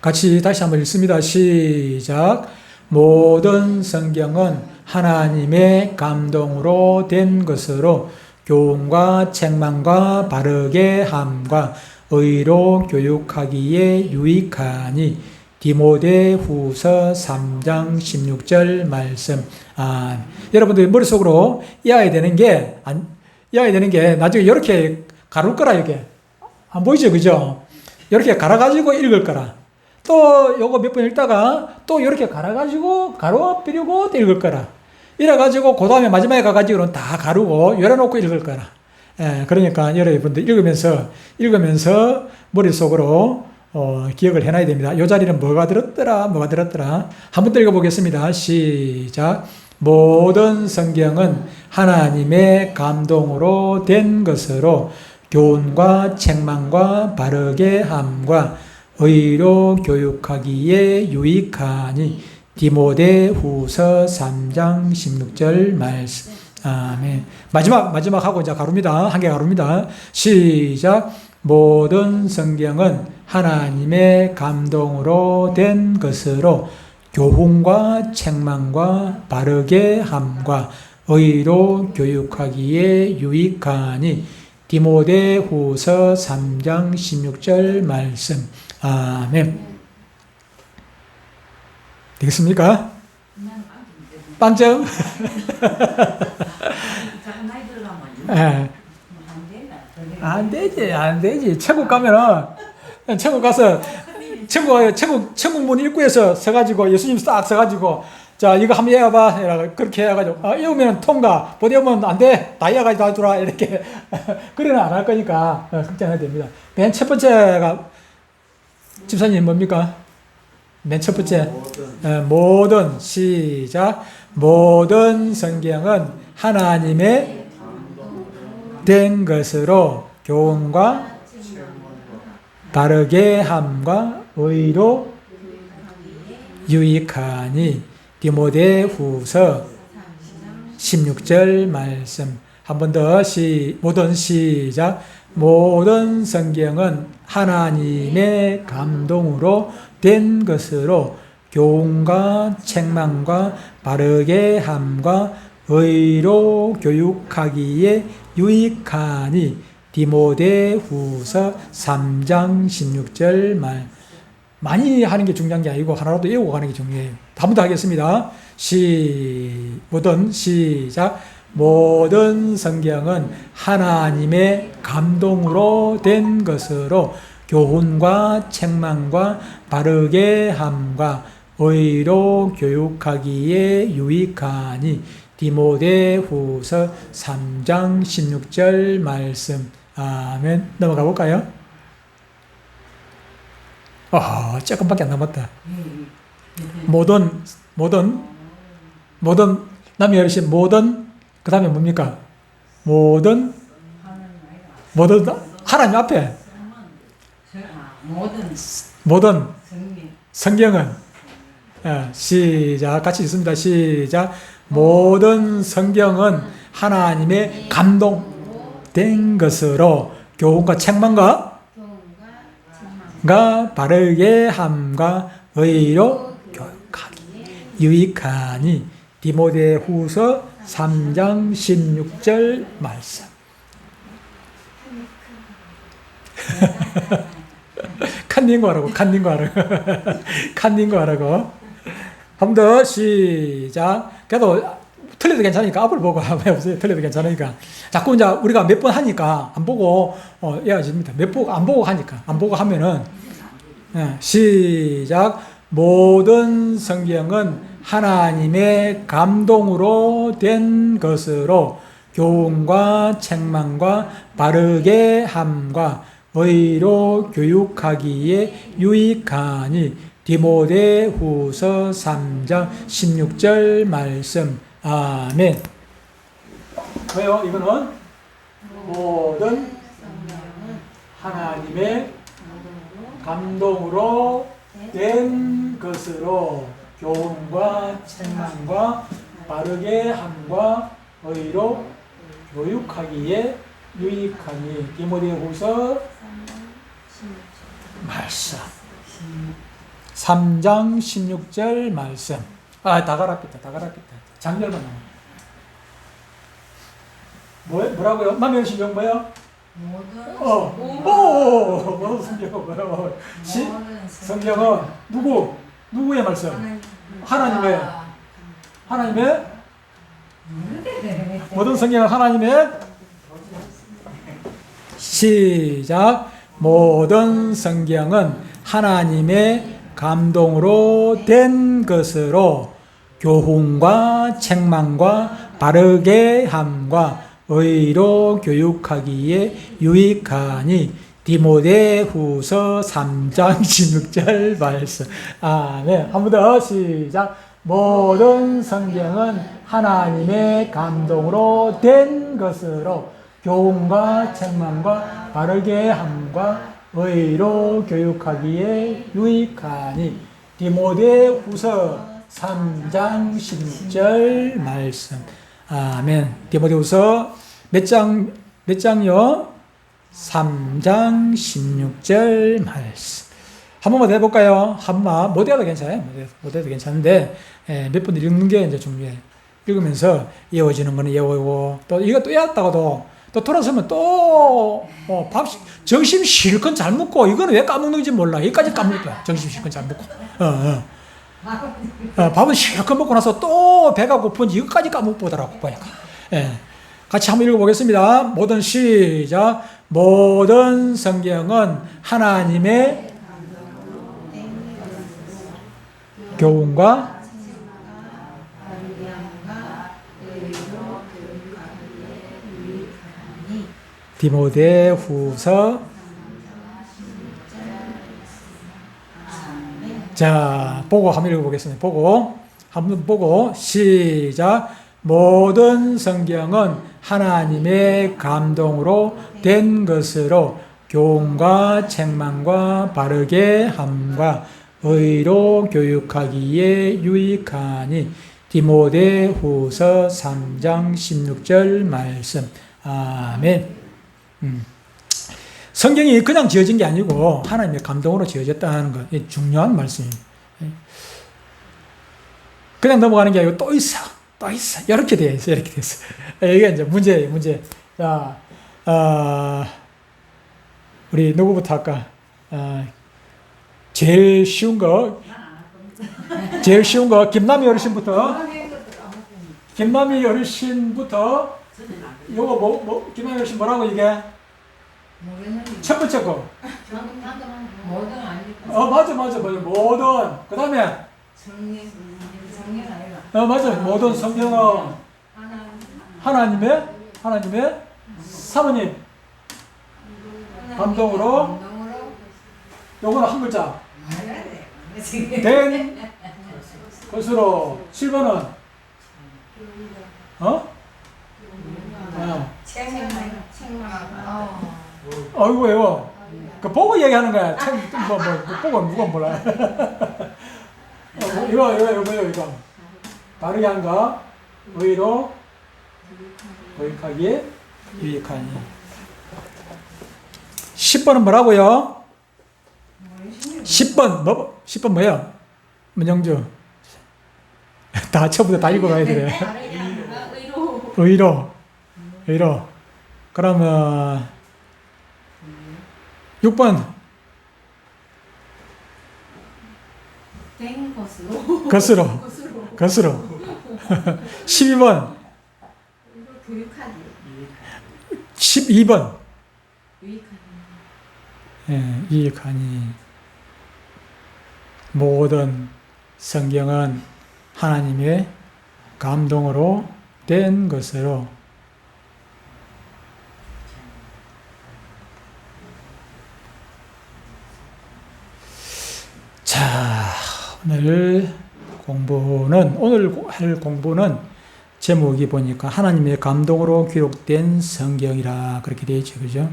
같이 다시 한번 읽습니다. 시작. 모든 성경은 하나님의 감동으로 된 것으로 교훈과 책망과 바르게 함과 의로 교육하기에 유익하니 디모데후서 3장 16절 말씀. 여러분들 머릿속으로 이해해야 되는 게 나중에 이렇게 가를 거라. 이렇게 안 보이죠, 그죠? 이렇게 갈아가지고 읽을 거라. 또 요거 몇 번 읽다가 또 이렇게 갈아가지고 가로 삐리고 또 읽을 거라. 이래가지고 그 다음에 마지막에 가가지고는 다 가르고 열어놓고 읽을 거라. 그러니까 여러분들 읽으면서 머릿속으로 기억을 해놔야 됩니다. 이 자리는 뭐가 들었더라. 한 번 더 읽어보겠습니다. 시작. 모든 성경은 하나님의 감동으로 된 것으로 교훈과 책망과 바르게 함과 의로 교육하기에 유익하니 디모데후서 3장 16절 말씀. 아멘. 마지막 하고 이제 가룹니다. 한 개 가룹니다. 시작. 모든 성경은 하나님의 감동으로 된 것으로 교훈과 책망과 바르게 함과 의로 교육하기에 유익하니 디모데후서 3장 16절 말씀. 아멘. 되겠습니까? 빵점? 안 되지. 천국 가면은, 천국 가서, 천국 문 입구에서 서가지고, 예수님 싹 서가지고, 자, 이거 한번 해봐. 그렇게 해가지고, 이러면 통과, 못 외우면 안 돼. 다이아까지 다 주라. 이렇게. 그래는 안 할 거니까, 걱정해야 됩니다. 맨 첫 번째가, 집사님 뭡니까? 맨 첫 번째. 모든, 시작. 모든 성경은 하나님의 된 것으로 교훈과 바르게 함과 의로 유익하니 디모데후서 16절 말씀. 한 번 더 모든 시작. 모든 성경은 하나님의 감동으로 된 것으로 교훈과 책망과 바르게 함과 의로 교육하기에 유익하니 디모데후서 3장 16절 말. 많이 하는 게 중요한 게 아니고 하나라도 외우고 가는 게 중요해요. 한 번 더 하겠습니다. 시작. 모든 성경은 하나님의 감동으로 된 것으로 교훈과 책망과 바르게 함과 의로 교육하기에 유익하니 디모데후서 3장 16절 말씀. 아멘. 넘어가 볼까요? 조금밖에 안 남았다. 모든 남이 어르신 모든 그 다음에 뭡니까? 모든 하나님 앞에 모든 성경은 시작 같이 읽습니다. 시작. 모든 성경은 하나님의 감동된 것으로 교훈과 책망과 바르게 함과 의로 교육하기 유익하니 디모데후서 3장 16절 말씀. 칸닝거 하라고. 한 번 더 시작. 그래도 틀려도 괜찮으니까 앞을 보고 한번 해보세요. 틀려도 괜찮으니까. 자꾸 이제 우리가 몇 번 하니까 안 보고 해야집니다. 안 보고 하니까. 안 보고 하면은 시작. 모든 성경은 하나님의 감동으로 된 것으로 교훈과 책망과 바르게 함과 의로 교육하기에 유익하니 디모데후서 3장 16절 말씀. 아멘. 왜요? 이거는 모든 하나님의 감동으로 된 것으로 교훈과 책망과 바르게 함과 의로 교육하기에 유익하니 디모데후서 말씀. 3장 16절 말씀. 다 가랍니다. 장렬만 나와. 뭐라고요? 남의 신경 뭐요? 모든 성경은 뭐요? 성경은 누구의 말씀? 하나님의 모든 성경은 하나님의 시작. 모든 성경은 하나님의 감동으로 된 것으로 교훈과 책망과 바르게 함과 의로 교육하기에 유익하니 디모데후서 3장 16절 말씀. 아멘. 한 번 더 시작. 모든 성경은 하나님의 감동으로 된 것으로 교훈과 책망과 바르게 함과 의로 교육하기에 유익하니 디모데후서 3장 16절 말씀. 아멘. 디모데후서 몇 장요? 3장 16절 말씀. 한 번만 더 해볼까요? 한 번만. 못 해도 괜찮아요. 못 해도 괜찮은데, 몇 번 읽는 게 이제 중요해. 읽으면서 이어지는 거는 이어오고, 또 이거 또 외웠다가도, 또 돌아서면 또, 점심 실컷 잘 먹고, 이거는 왜 까먹는지 몰라. 여기까지 까먹을 거야. 점심 실컷 잘 먹고. 밥은 실컷 먹고 나서 또 배가 고픈지 이거까지 까먹고 보더라고, 보니까. 같이 한번 읽어보겠습니다. 모든 시작. 모든 성경은 하나님의 교훈과 디모데후서. 자, 보고 한번 읽어보겠습니다. 한번 보고 시작. 모든 성경은 하나님의 감동으로 된 것으로 교훈과 책망과 바르게 함과 의로 교육하기에 유익하니 디모데후서 3장 16절 말씀. 아멘. 성경이 그냥 지어진 게 아니고 하나님의 감동으로 지어졌다는 것, 중요한 말씀입니다. 그냥 넘어가는 게 아니고 또 있어. 이렇게 되어 있어. 이게 이제 문제. 자, 우리 누구부터 할까? 제일 쉬운 거, 김남희 어르신부터, 요거 김남희 어르신 뭐라고 이게? 첫 번째 거. 맞아. 모든. 그 다음에. 맞아. 모든 성경은 하나님의 사모님 감동으로, 요거는 한 글자. 된 것으로. 7번은 왜요? 그 보고 얘기하는 거야. 보고 누가 몰라. 이거. 바르게 한가, 의로 교육하기에 유익하니. 10번은 뭐라고요? 10번 뭐예요? 문영주. 다 처음부터 다 읽어가야 돼. 의로. 그러면 6번. 된 것으로. 12번. 교육하기. 12번. 유익하니. 유익하니. 모든 성경은 하나님의 감동으로 된 것으로 자, 오늘 할 공부는 제목이 보니까 하나님의 감동으로 기록된 성경이라 그렇게 되어 있죠. 그죠?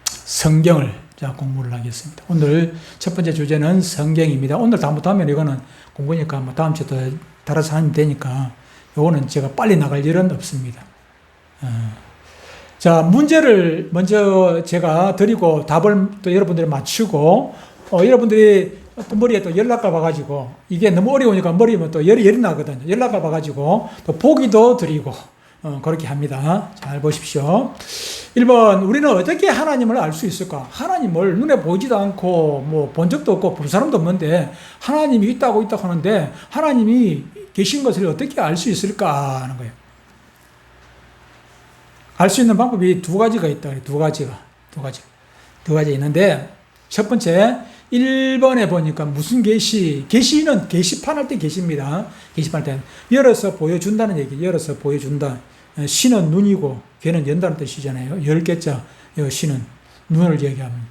성경을 공부를 하겠습니다. 오늘 첫 번째 주제는 성경입니다. 오늘 다음부터 하면 이거는 공부니까 다음 주에 달아서 하면 되니까 요거는 제가 빨리 나갈 일은 없습니다. 자, 문제를 먼저 제가 드리고 답을 또 여러분들이 맞추고, 여러분들이 또 머리에 또 연락을 봐가지고, 이게 너무 어려우니까 머리면 또 열이 나거든요. 연락을 봐가지고, 또 보기도 드리고, 그렇게 합니다. 잘 보십시오. 1번, 우리는 어떻게 하나님을 알 수 있을까? 하나님을 눈에 보이지도 않고, 뭐, 본 적도 없고, 본 사람도 없는데, 하나님이 있다고 하는데, 하나님이 계신 것을 어떻게 알 수 있을까? 하는 거예요. 알 수 있는 방법이 두 가지가 있다. 두 가지가 있는데, 첫 번째, 1번에 보니까 무슨 계시는 게시판 할 때 계시입니다. 게시판 할 때. 열어서 보여준다는 얘기, 열어서 보여준다. 신은 눈이고, 괴는 연다는 뜻이잖아요. 열 개자, 신은 눈을 얘기합니다.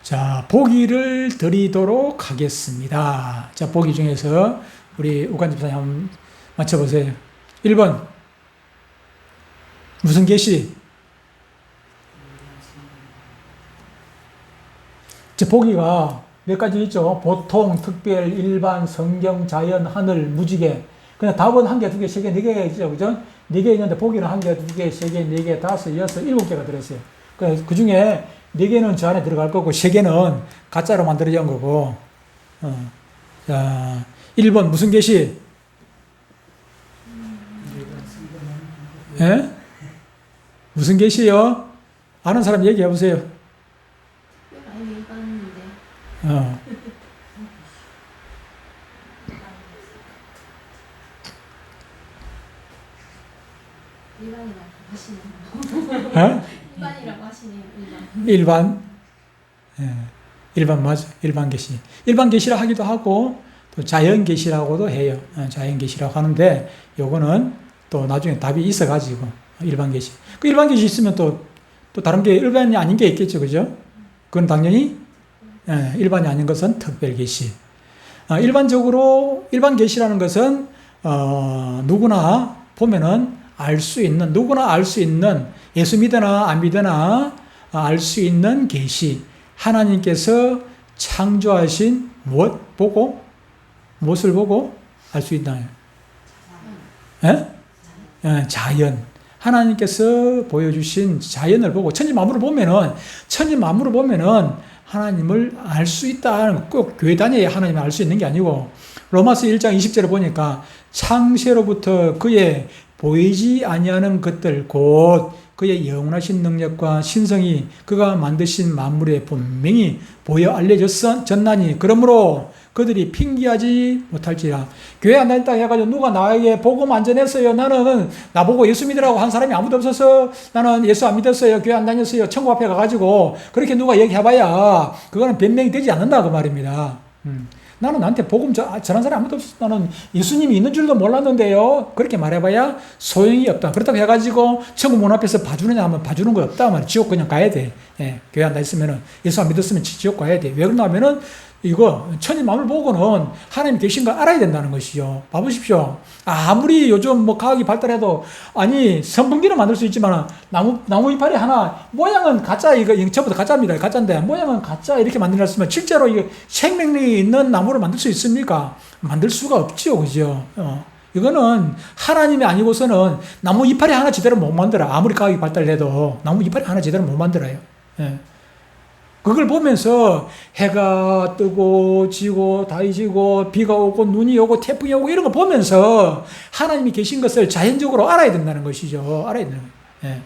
자, 보기를 드리도록 하겠습니다. 자, 보기 중에서 우리 우관 집사님 한번 맞춰보세요. 1번. 무슨 계시? 제 보기가 몇 가지 있죠. 보통, 특별, 일반, 성경, 자연, 하늘, 무지개. 그냥 답은 한 개, 두 개, 세 개, 네 개 있죠. 그죠? 네 개 있는데 보기는 한 개, 두 개, 세 개, 네 개, 다섯, 여섯, 일곱 개가 들어있어요. 그 중에 네 개는 저 안에 들어갈 거고, 세 개는 가짜로 만들어진 거고. 자, 1번 무슨 계시? 예? 무슨 계시요? 아는 사람 얘기해 보세요. 많이 읽었는데. 일반이라고 하시네요. 예? 일반이라고 하시네요. 일반. 예. 일반 맞아. 일반 계시. 일반 계시라 하기도 하고, 또 자연 계시라고도 해요. 자연 계시라고 하는데, 요거는 또 나중에 답이 있어가지고, 일반 계시. 그 일반 계시 있으면 또 다른 게 일반이 아닌 게 있겠죠. 그죠? 그건 당연히, 일반이 아닌 것은 특별 계시. 일반적으로, 일반 계시라는 것은, 누구나 보면은 누구나 알 수 있는, 예수 믿으나 안 믿으나 알 수 있는 계시. 하나님께서 창조하신 무엇을 보고 알 수 있나요? 자연. 하나님께서 보여주신 자연을 보고 천지 만물을 보면은 하나님을 알 수 있다. 꼭 교회 다녀야 하나님을 알 수 있는 게 아니고, 로마서 1장 20절을 보니까 창세로부터 그의 보이지 아니하는 것들 곧 그의 영원하신 능력과 신성이 그가 만드신 만물에 분명히 보여 알려졌나니 그러므로 그들이 핑계하지 못할지라. 교회 안 다녔다 해가지고 누가 나에게 복음 안 전했어요. 나는 나보고 예수 믿으라고 한 사람이 아무도 없어서 나는 예수 안 믿었어요. 교회 안 다녔어요. 천국 앞에 가가지고 그렇게 누가 얘기해봐야 그거는 변명이 되지 않는다 그 말입니다. 나는 나한테 복음 전한 사람이 아무도 없어. 나는 예수님이 있는 줄도 몰랐는데요. 그렇게 말해봐야 소용이 없다. 그렇다고 해가지고 천국 문 앞에서 봐주느냐 하면 봐주는 거 없다. 말이야. 지옥 그냥 가야 돼. 교회 안 다녔으면은 예수 안 믿었으면 지옥 가야 돼. 왜 그러냐 하면은 이거 천지 만물 보고는 하나님 계신 걸 알아야 된다는 것이죠. 봐보십시오. 아무리 요즘 뭐 과학이 발달해도 아니 선풍기를 만들 수 있지만 나무 이파리 하나 모양은 가짜 이거 전부 다 가짜입니다. 가짜인데 모양은 가짜 이렇게 만들었으면 실제로 이거 생명력이 있는 나무를 만들 수 있습니까? 만들 수가 없죠, 그죠? 이거는 하나님이 아니고서는 나무 이파리 하나 제대로 못 만들어. 아무리 과학이 발달해도 나무 이파리 하나 제대로 못 만들어요. 그걸 보면서 해가 뜨고 지고 달이 지고 비가 오고 눈이 오고 태풍이 오고 이런 거 보면서 하나님이 계신 것을 자연적으로 알아야 된다는 것이죠. 알아야 되는 거예요.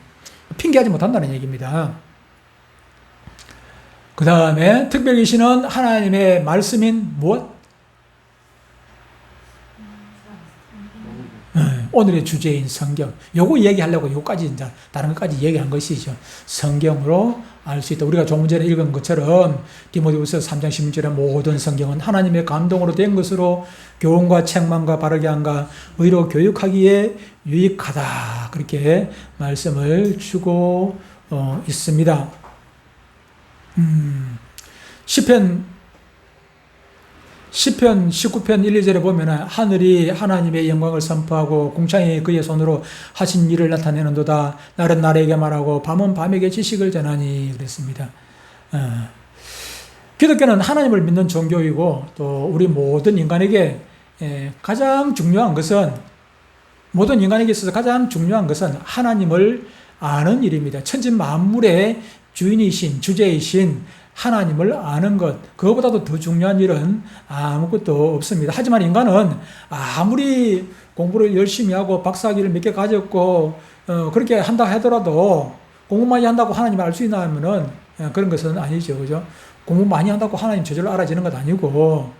핑계하지 못한다는 얘기입니다. 그 다음에 특별 계시는 하나님의 말씀인 무엇? 오늘의 주제인 성경. 요거 얘기하려고 요까지 이제 다른 것까지 얘기한 것이죠. 성경으로 알 수 있다. 우리가 조금 전에 읽은 것처럼 디모데후서 3장 16절에 모든 성경은 하나님의 감동으로 된 것으로 교훈과 책망과 바르게 함과 의로 교육하기에 유익하다. 그렇게 말씀을 주고 있습니다. 시편 19편 1, 2절에 보면 하늘이 하나님의 영광을 선포하고 궁창이 그의 손으로 하신 일을 나타내는도다. 날은 날에게 말하고 밤은 밤에게 지식을 전하니 그랬습니다. 기독교는 하나님을 믿는 종교이고 또 우리 모든 인간에게 가장 중요한 것은 모든 인간에게 있어서 가장 중요한 것은 하나님을 아는 일입니다. 천지 만물의 주인이신, 주제이신 하나님을 아는 것, 그거보다도 더 중요한 일은 아무것도 없습니다. 하지만 인간은 아무리 공부를 열심히 하고 박사학위를 몇 개 가졌고 그렇게 한다 하더라도 공부 많이 한다고 하나님을 알 수 있나 하면은 그런 것은 아니죠. 그죠? 공부 많이 한다고 하나님 저절로 알아지는 것 아니고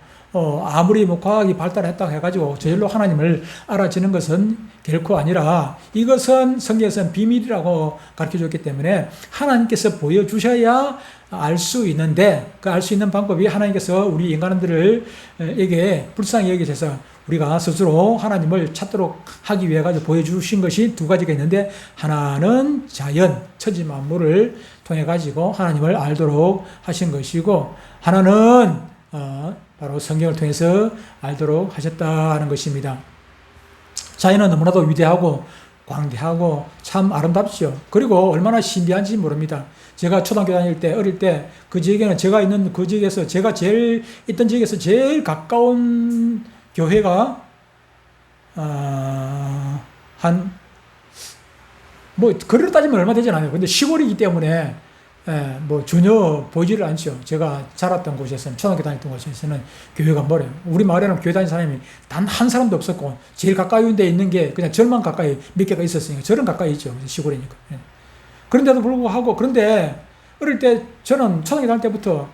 아무리 뭐 과학이 발달했다고 해가지고 저절로 하나님을 알아지는 것은 결코 아니라 이것은 성경에서는 비밀이라고 가르쳐 줬기 때문에 하나님께서 보여주셔야 알 수 있는데 그 알 수 있는 방법이 하나님께서 우리 인간들에게 불쌍히 여기셔서 우리가 스스로 하나님을 찾도록 하기 위해 가지고 보여주신 것이 두 가지가 있는데 하나는 자연, 천지 만물을 통해 가지고 하나님을 알도록 하신 것이고 하나는 바로 성경을 통해서 알도록 하셨다는 것입니다. 자연은 너무나도 위대하고 광대하고 참 아름답죠. 그리고 얼마나 신비한지 모릅니다. 제가 초등학교 다닐 때, 어릴 때 그 지역에는 제가 있는 그 지역에서 제가 제일 있던 지역에서 제일 가까운 교회가 뭐 거리로 따지면 얼마 되진 않아요. 근데 시골이기 때문에 뭐 전혀 보이지를 않죠. 제가 자랐던 곳에서는 초등학교 다녔던 곳에서는 교회가 멀어요. 우리 마을에는 교회 다니는 사람이 단 한 사람도 없었고 제일 가까이 데 있는 게 그냥 절만 가까이 몇 개가 있었으니까 절은 가까이 있죠. 시골이니까. 그런데도 불구하고 그런데 어릴 때 저는 초등학교 다닐 때부터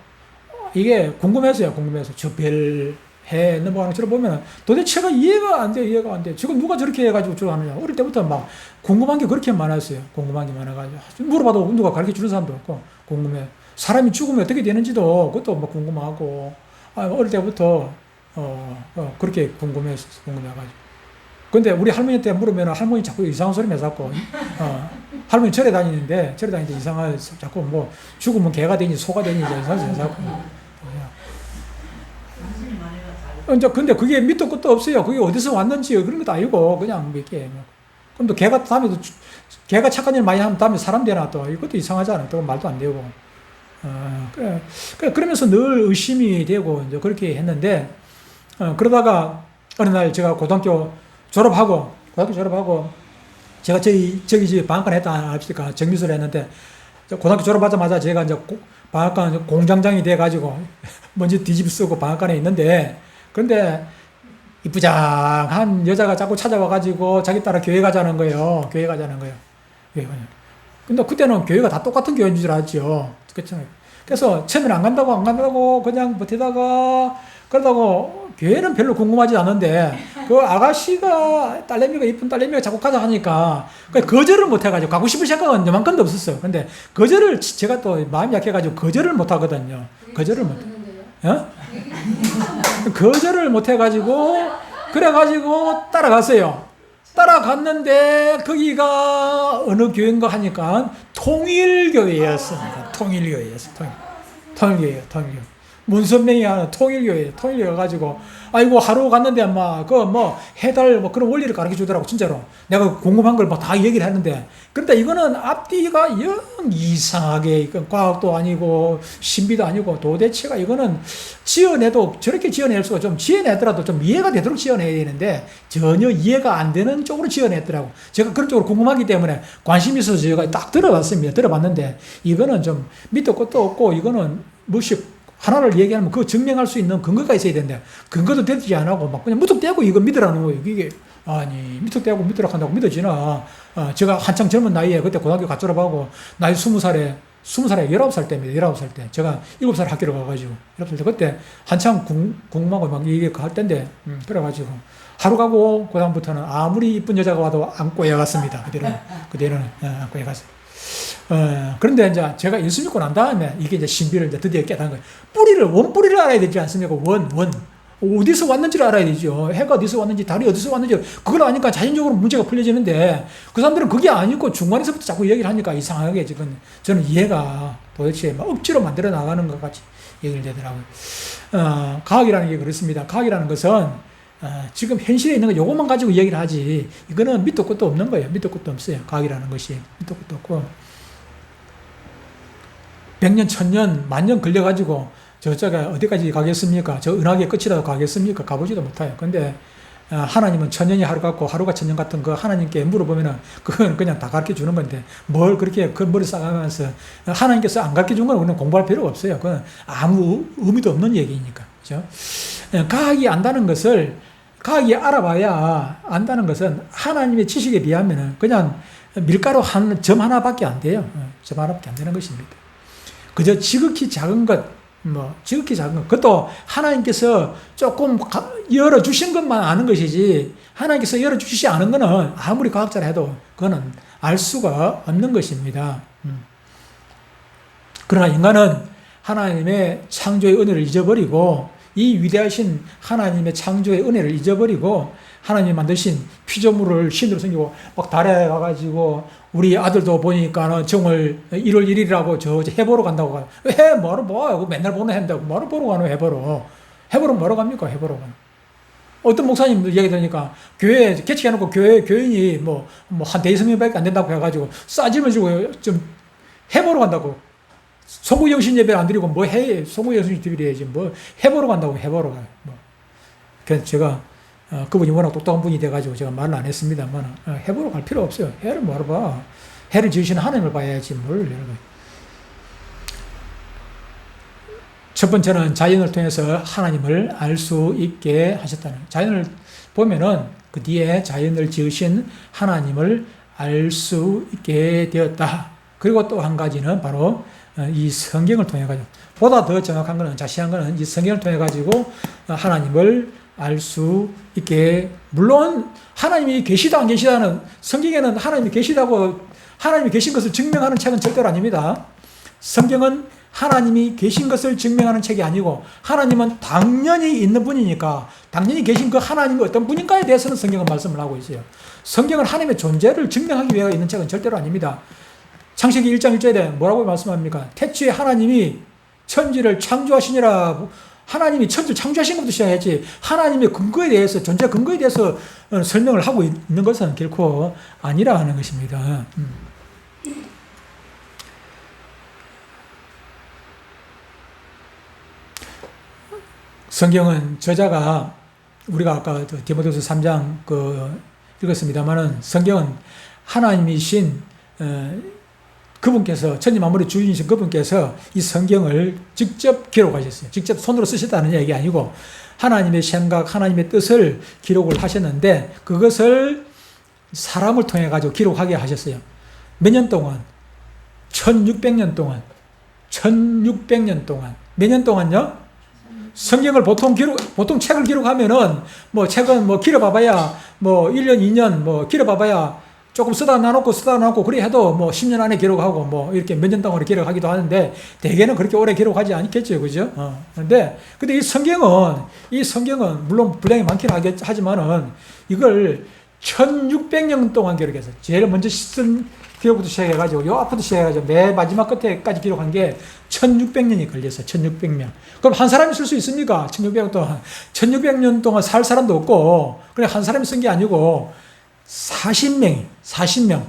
이게 궁금해서요. 저 별 해 넘어가는 것을 보면 도대체가 이해가 안 돼. 지금 누가 저렇게 해가지고 저거 하느냐. 어릴 때부터 막 궁금한 게 그렇게 많았어요. 궁금한 게 많아가지고. 물어봐도 누가 가르쳐 주는 사람도 없고, 궁금해. 사람이 죽으면 어떻게 되는지도 그것도 막 궁금하고, 어릴 때부터, 그렇게 궁금해가지고. 근데 우리 할머니한테 물으면 할머니 자꾸 이상한 소리 내자고, 할머니 절에 다니는데 이상한, 자꾸 뭐, 죽으면 개가 되니 소가 되니 이상한 소리 내자고. 이제 근데 그게 밑도 끝도 없어요. 그게 어디서 왔는지 그런 것도 아니고 그냥 이렇게. 그럼 또 개가 다음에도 개가 착한 일 많이 하면 다음에 사람 되나 또 이것도 이상하잖아. 또 말도 안 되고. 그러면서 늘 의심이 되고 이제 그렇게 했는데 그러다가 어느 날 제가 고등학교 졸업하고 제가 저기 방학간 했다 합시까 정비소를 했는데 고등학교 졸업하자마자 제가 이제 방학간 공장장이 돼가지고 먼저 뒤집어 쓰고 방학간에 있는데 근데 이쁘장한 여자가 자꾸 찾아와가지고 자기 따라 교회 가자는 거예요. 근데 그때는 교회가 다 똑같은 교회인 줄 알았죠. 그래서 처음에는 안 간다고 그냥 버티다가 그러다가 교회는 별로 궁금하지 않은데 그 아가씨가 이쁜 딸내미가 자꾸 가자 하니까 거절을 못 해가지고 가고 싶은 생각은 요만큼도 없었어요. 근데 거절을 제가 또 마음이 약해가지고 거절을 못 하거든요. 거절을 못 해가지고 그래가지고 따라갔는데 거기가 어느 교회인가 하니까 통일교회였습니다. 통일교회. 문선명이 하는 통일교회 가가지고 아이고 하루 갔는데 해달 그런 원리를 가르쳐 주더라고. 진짜로 내가 궁금한 걸 다 얘기를 했는데 근데 이거는 앞뒤가 영 이상하게 이건 과학도 아니고 신비도 아니고 도대체가 이거는 지어내도 저렇게 지어낼 수가 좀 지어내더라도 좀 이해가 되도록 지어내야 되는데 전혀 이해가 안 되는 쪽으로 지어냈더라고. 제가 그런 쪽으로 궁금하기 때문에 관심이 있어서 제가 딱 들어봤는데 이거는 좀 밑도 끝도 없고 이거는 하나를 얘기하면 그거 증명할 수 있는 근거가 있어야 되는데 근거도 되지 안 하고 막 그냥 무턱대고 이거 믿으라는 거예요. 이게 아니 무턱대고 믿으라고 한다고 믿어지나. 제가 한창 젊은 나이에 그때 고등학교 갓 졸업하고 나이 20살에 19살 때입니다. 19살 때 제가 7살 학교를 가가지고 7살 때 그때 한창 궁금하고 막 이게 할 때인데 그래가지고 하루 가고 그다음부터는 아무리 이쁜 여자가 와도 안 꼬여갔습니다. 그때는 안 꼬여갔어요. 그런데 이제 제가 예수 믿고 난 다음에 이게 이제 신비를 이제 드디어 깨달은 거예요. 원뿌리를 알아야 되지 않습니까? 어디서 왔는지를 알아야 되죠. 해가 어디서 왔는지, 달이 어디서 왔는지, 그걸 아니까 자연적으로 문제가 풀려지는데, 그 사람들은 그게 아니고 중간에서부터 자꾸 얘기를 하니까 이상하게 지금 저는 이해가 도대체 막 억지로 만들어 나가는 것 같이 얘기를 되더라고요. 과학이라는 게 그렇습니다. 과학이라는 것은, 지금 현실에 있는 거 요것만 가지고 얘기를 하지, 이거는 밑도 끝도 없는 거예요. 밑도 끝도 없어요. 과학이라는 것이. 밑도 끝도 없고. 100년, 1000년, 만년 걸려가지고 저쪽에 어디까지 가겠습니까? 저 은하계 끝이라도 가겠습니까? 가보지도 못해요. 근데 하나님은 천년이 하루 같고 하루가 천년 같은 거 하나님께 물어보면은 그건 그냥 다 가르쳐 주는 건데 뭘 그렇게 그 머리 싸가면서 하나님께서 안 가르쳐 준 건 우리는 공부할 필요가 없어요. 그건 아무 의미도 없는 얘기니까. 그죠? 과학이 과학이 알아봐야 안다는 것은 하나님의 지식에 비하면은 그냥 밀가루 한 점 하나밖에 안 돼요. 점 하나밖에 안 되는 것입니다. 그저 지극히 작은 것, 지극히 작은 것. 그것도 하나님께서 조금 열어주신 것만 아는 것이지, 하나님께서 열어주시지 않은 것은 아무리 과학자라 해도 그거는 알 수가 없는 것입니다. 그러나 인간은 하나님의 창조의 은혜를 잊어버리고, 이 위대하신 하나님의 창조의 은혜를 잊어버리고, 하나님이 만드신 피조물을 신으로 섬기고, 막 달에 가가지고, 우리 아들도 보니까 정월 1월 1일이라고 저 해보러 간다고 가요. 뭐하러 봐? 맨날 보는 해인다고. 뭐하러 보러 가노, 해보러. 해보러 뭐하러 갑니까, 해보러 가는. 어떤 목사님 얘기 들으니까, 교회, 개척해놓고 교인이 한 대여섯 명밖에 안 된다고 해가지고, 싸짐을 주고 좀 해보러 간다고. 송구영신 예배를 안 드리고, 송구영신 예배 드려야지. 해보러 간다고, 해보러 가요. 그래서 제가, 그분이 워낙 똑똑한 분이 돼가지고 제가 말을 안 했습니다만, 해보러 갈 필요 없어요. 해를 뭐하러 봐. 해를 지으시는 하나님을 봐야지, 여러분. 첫 번째는 자연을 통해서 하나님을 알 수 있게 하셨다는 거예요. 자연을 보면은 그 뒤에 자연을 지으신 하나님을 알 수 있게 되었다. 그리고 또 한 가지는 바로 이 성경을 통해 가지고, 보다 더 정확한 거는, 자세한 거는 이 성경을 통해 가지고 하나님을 알 수 있게, 물론 하나님이 계시다 안 계시다는, 성경에는 하나님이 계시다고, 하나님이 계신 것을 증명하는 책은 절대로 아닙니다. 성경은 하나님이 계신 것을 증명하는 책이 아니고, 하나님은 당연히 있는 분이니까 당연히 계신 그 하나님이 어떤 분인가에 대해서는 성경은 말씀을 하고 있어요. 성경은 하나님의 존재를 증명하기 위해 있는 책은 절대로 아닙니다. 창세기 1장 1절에 뭐라고 말씀합니까? 태초에 하나님이 천지를 창조하시니라. 하나님이 천지를 창조하신 것부터 시작했지, 하나님의 근거에 대해서, 존재 근거에 대해서 설명을 하고 있는 것은 결코 아니라 하는 것입니다. 성경은 저자가, 우리가 아까 디모데후서 3장 읽었습니다만은, 성경은 하나님이신 그분께서, 천지 만물의 주인이신 그분께서 이 성경을 직접 기록하셨어요. 직접 손으로 쓰셨다는 얘기 아니고 하나님의 생각, 하나님의 뜻을 기록을 하셨는데, 그것을 사람을 통해 가지고 기록하게 하셨어요. 몇 년 동안? 1600년 동안. 1600년 동안. 몇 년 동안요? 성경을 보통 책을 기록하면은, 책은 길어봐봐야 1년, 2년, 길어봐봐야 조금 쓰다 놔놓고 그래 해도 10년 안에 기록하고 이렇게 몇 년 동안 기록하기도 하는데, 대개는 그렇게 오래 기록하지 않겠죠. 그죠? 근데 이 성경은 물론 분량이 많긴 하지만은 이걸 1600년 동안 기록해서, 제일 먼저 쓴 기록부터 시작해가지고 요 앞부터 시작해가지고 맨 마지막 끝에까지 기록한 게 1600년이 걸렸어요. 1600년. 그럼 한 사람이 쓸 수 있습니까? 1600년 동안. 1600년 동안 살 사람도 없고, 그냥 한 사람이 쓴 게 아니고 40명,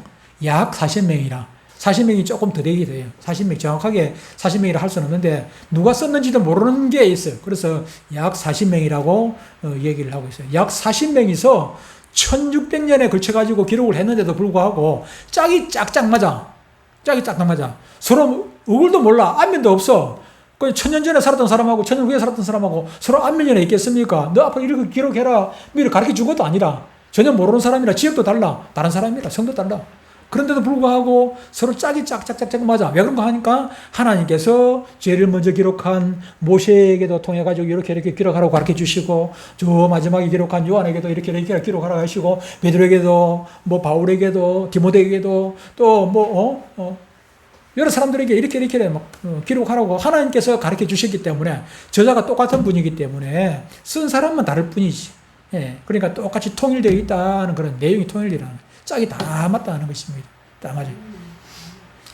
약 40명이라. 40명이 조금 더 되게 돼요. 40명, 정확하게 40명이라 할 수는 없는데, 누가 썼는지도 모르는 게 있어요. 그래서 약 40명이라고 얘기를 하고 있어요. 약 40명이서 1600년에 걸쳐가지고 기록을 했는데도 불구하고 짝이 짝짝 맞아. 서로 얼굴도 몰라. 안면도 없어. 그 1000년 전에 살았던 사람하고 1000년 후에 살았던 사람하고 서로 안면이 있겠습니까? 너 앞으로 이렇게 기록해라. 이렇게 가르쳐 준 것도 아니라, 전혀 모르는 사람이라, 지역도 달라. 다른 사람이라, 성도 달라. 그런데도 불구하고 서로 짝이 짝짝짝짝 맞아. 왜 그런가 하니까, 하나님께서 제일 먼저 기록한 모세에게도 통해가지고 이렇게 기록하라고 가르쳐 주시고, 저 마지막에 기록한 요한에게도 이렇게 기록하라고 하시고, 베드로에게도, 바울에게도, 디모데에게도, 또 여러 사람들에게 이렇게 기록하라고 하나님께서 가르쳐 주셨기 때문에, 저자가 똑같은 분이기 때문에 쓴 사람만 다를 뿐이지. 예, 그러니까 똑같이 통일되어 있다는 그런 내용이 통일되라는, 짝이 다 맞다는 것입니다. 다 맞아요.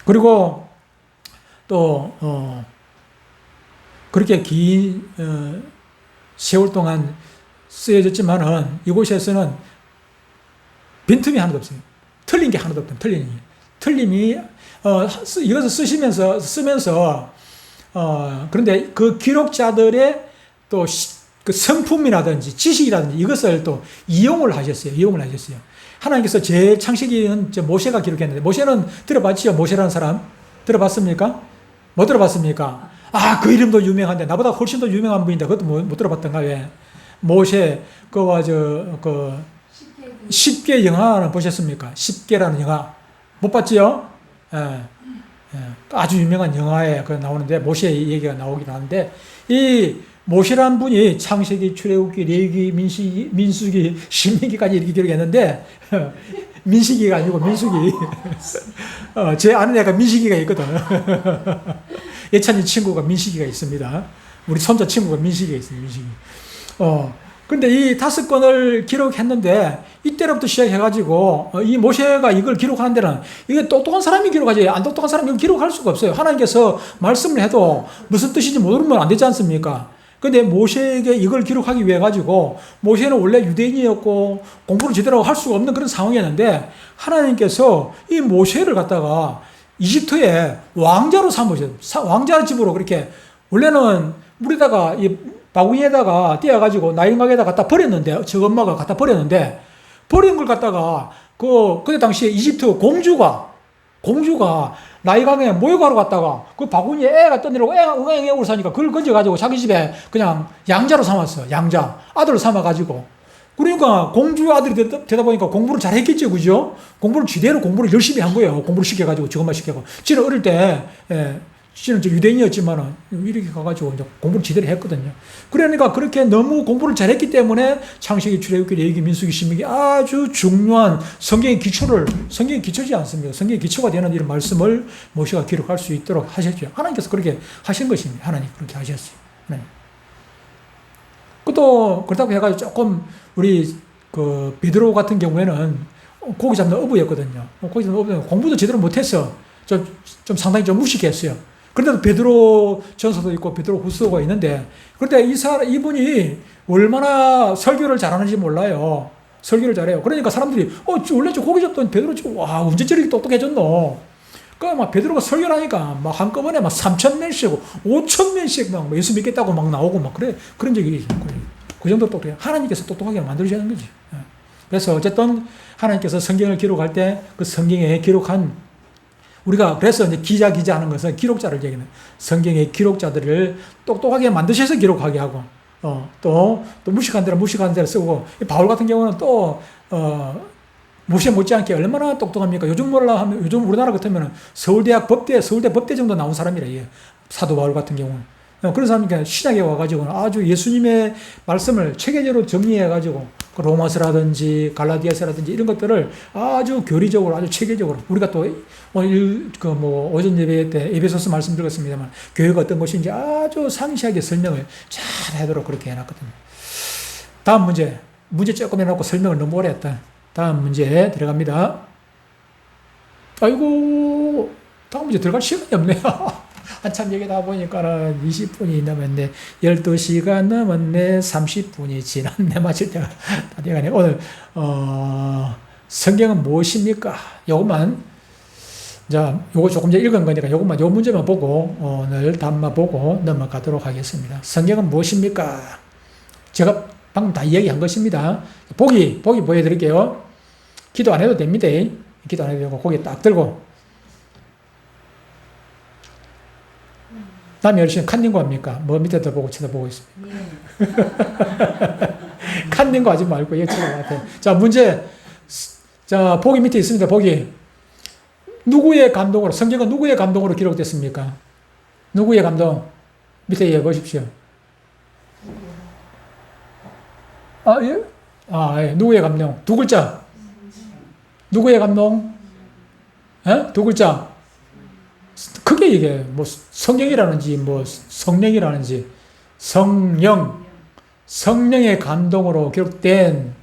그리고 또 그렇게 긴 세월 동안 쓰여졌지만은, 이곳에서는 빈틈이 하나도 없어요. 틀린 게 하나도 없다. 틀림이 이것을 쓰면서 그런데 그 기록자들의 또 그 성품이라든지 지식이라든지 이것을 또 이용을 하셨어요. 이용을 하셨어요. 하나님께서 제일 창세기는 모세가 기록했는데, 모세는 들어봤지요? 모세라는 사람? 들어봤습니까? 못 들어봤습니까? 아, 그 이름도 유명한데, 나보다 훨씬 더 유명한 분인데, 그것도 못 들어봤던가, 왜? 모세, 십계 영화는 보셨습니까? 십계라는 영화. 못 봤지요? 예, 예. 아주 유명한 영화에 그 나오는데, 모세 얘기가 나오긴 하는데, 이 모세란 분이 창세기, 출애굽기, 레위기, 민수기, 신명기까지 이렇게 기록했는데, 민식이가 아니고 민수기. 제 아는 애가 민식이가 있거든. 예찬이 친구가 민식이가 있습니다. 우리 손자 친구가 민식이가 있습니다. 민식이. 근데 이 5권을 기록했는데, 이때로부터 시작해가지고, 이 모세가 이걸 기록하는 데는, 이게 똑똑한 사람이 기록하지, 안 똑똑한 사람이 이걸 기록할 수가 없어요. 하나님께서 말씀을 해도 무슨 뜻인지 모르면 안 되지 않습니까? 근데 모세에게 이걸 기록하기 위해 가지고, 모세는 원래 유대인이었고, 공부를 제대로 할 수가 없는 그런 상황이었는데, 하나님께서 이 모세를 갖다가 이집트의 왕자로 삼으셨어요. 왕자 집으로 그렇게, 원래는 물에다가, 이 바구니에다가 띄어가지고 나일강에다 갖다 버렸는데, 저 엄마가 갖다 버렸는데, 버린 걸 갖다가 그때 당시에 이집트 공주가 나일강에 목욕하러 갔다가 그 바구니에 애가 떠내려고 애가 응애응애우고 사니까 그걸 건져가지고 자기 집에 그냥 양자로 삼았어. 양자. 아들을 삼아가지고. 그러니까 공주 아들이 되다 보니까 공부를 잘 했겠죠. 그죠? 공부를 지대로 공부를 열심히 한 거예요. 공부를 시켜가지고 저것만 시켜고. 지는 어릴 때, 지는 유대인이었지만은 이렇게 가가지고 이제 공부를 제대로 했거든요. 그러니까 그렇게 너무 공부를 잘했기 때문에 창세기, 출애굽기, 레위기, 민수기, 신명기 아주 중요한 성경의 기초지 않습니까? 성경의 기초가 되는 이런 말씀을 모세가 기록할 수 있도록 하셨죠. 하나님께서 그렇게 하신 것입니다. 하나님 그렇게 하셨어요. 네. 또 그렇다고 해가지고 조금 우리 그 베드로 같은 경우에는 고기 잡는 어부였거든요. 고기 잡는 어부는 공부도 제대로 못했어. 좀 상당히 좀 무식했어요. 그런데도 베드로 전서도 있고 베드로 후서가 있는데, 그런데 이분이 얼마나 설교를 잘하는지 몰라요. 설교를 잘해요. 그러니까 사람들이 원래 저 고기 잡던 베드로 와 언제 저렇게 똑똑해졌노? 막 베드로가 설교를 하니까 막 한꺼번에 막 3,000명씩 5,000명씩 막 예수 믿겠다고 막 나오고 막 그런 적이 있어요. 그 정도 똑똑해요. 하나님께서 똑똑하게 만들어주는 거지. 그래서 어쨌든 하나님께서 성경을 기록할 때 그 성경에 기록한 우리가 그래서 이제 기자 하는 것은 기록자를 얘기하는, 성경의 기록자들을 똑똑하게 만드셔서 기록하게 하고, 또 무식한 대로 쓰고, 바울 같은 경우는 또, 모세 못지않게 얼마나 똑똑합니까? 요즘 우리나라 같으면 서울대 법대 정도 나온 사람이라, 예. 사도 바울 같은 경우는. 그런 사람이니까 신약에 와가지고 아주 예수님의 말씀을 체계적으로 정리해가지고 그 로마서라든지 갈라디아서라든지 이런 것들을 아주 교리적으로 아주 체계적으로, 우리가 또 오늘 오전 예배 때 에베소서 말씀 드렸습니다만 교회가 어떤 것인지 아주 상세하게 설명을 잘 하도록 그렇게 해놨거든요. 다음 문제 조금 해놓고 설명을 너무 오래 했다. 다음 문제 들어갑니다. 아이고, 다음 문제 들어갈 시간이 없네요. 한참 얘기하다 보니까는 20분이 넘었네. 12시가 넘었네. 30분이 지났네. 마칠 때가 다 돼가네. 오늘, 성경은 무엇입니까? 요것만, 요거 조금 전에 읽은 거니까 요 문제만 보고, 오늘 답만 보고 넘어가도록 하겠습니다. 성경은 무엇입니까? 제가 방금 다 이야기한 것입니다. 보기 보여드릴게요. 기도 안 해도 됩니다. 기도 안 해도 되고, 고개 딱 들고. 남이 열심히 칸닝고 합니까? 뭐 밑에도 보고 쳐다보고 있습니다. 칸닝고 하지 말고 이거 쳐다봐야 자, 문제. 자, 보기 밑에 있습니다. 보기. 누구의 감동으로, 성경은 누구의 감동으로 기록됐습니까? 누구의 감동? 밑에 예, 보십시오. 예? 누구의 감동? 두 글자. 누구의 감동? 두 글자. 크게 이게 성경이라는지 성령이라는지 성령의 감동으로 기록된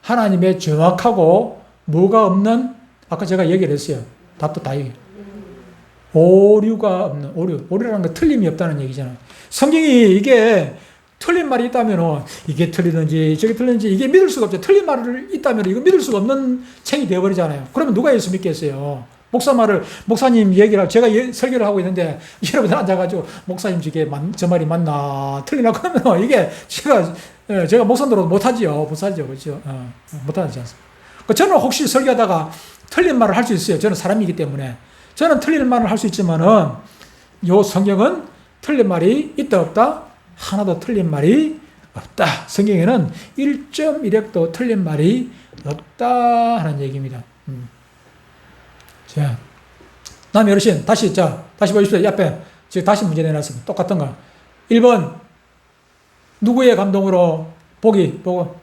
하나님의 정확하고 뭐가 없는, 아까 제가 얘기를 했어요. 답도 다 얘기해요. 오류가 없는, 오류라는 건 틀림이 없다는 얘기잖아요. 성경이 이게 틀린 말이 있다면 이게 틀리든지 저게 틀리든지 이게 믿을 수가 없죠. 틀린 말이 있다면 이거 믿을 수가 없는 책이 되어버리잖아요. 그러면 누가 예수 믿겠어요? 목사 말을, 목사님 얘기를, 제가 설교를 하고 있는데, 여러분들 앉아가지고, 목사님 저 말이 맞나, 틀리나, 그러면 이게 제가 목사님으로 못하지요. 못하죠. 그렇죠. 못하지 않습니다. 저는 혹시 설교하다가 틀린 말을 할 수 있어요. 저는 사람이기 때문에. 저는 틀린 말을 할 수 있지만은, 요 성경은 틀린 말이 있다, 없다? 하나도 틀린 말이 없다. 성경에는 1.1획도 틀린 말이 없다. 하는 얘기입니다. 자, 남의 어르신, 다시 보십시오. 이 앞에, 지금 다시 문제 내놨습니다. 똑같은 거. 1번, 누구의 감동으로 보고,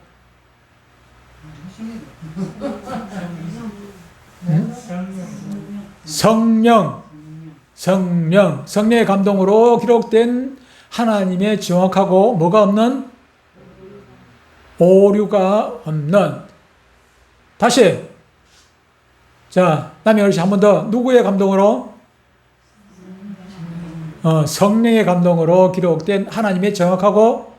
성령의 감동으로 기록된 하나님의 정확하고 뭐가 없는? 오류가 없는. 다시. 자, 남의 어르신 한 번 더. 누구의 감동으로? 성령의 감동으로 기록된 하나님의 정확하고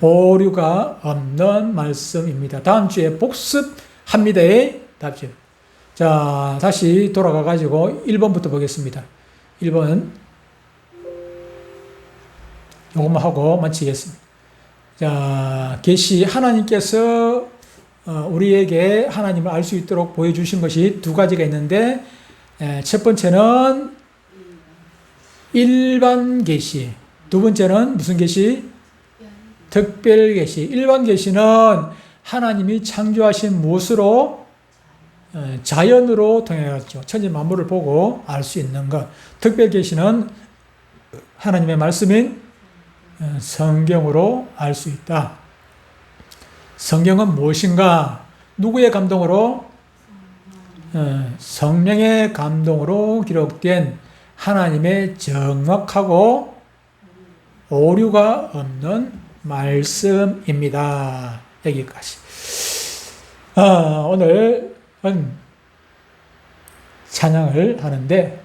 오류가 없는 말씀입니다. 다음 주에 복습합니다. 다음 주에. 자, 다시 돌아가가지고 1번부터 보겠습니다. 1번. 요것만 하고 마치겠습니다. 자, 계시 하나님께서 우리에게 하나님을 알 수 있도록 보여주신 것이 두 가지가 있는데, 첫 번째는 일반 계시, 두 번째는 무슨 계시? 특별 계시. 일반 계시는 하나님이 창조하신 무엇으로? 자연으로 통해서 천지 만물을 보고 알 수 있는 것. 특별 계시는 하나님의 말씀인 성경으로 알 수 있다. 성경은 무엇인가? 누구의 감동으로? 성령의 감동으로 기록된 하나님의 정확하고 오류가 없는 말씀입니다. 여기까지. 오늘은 찬양을 하는데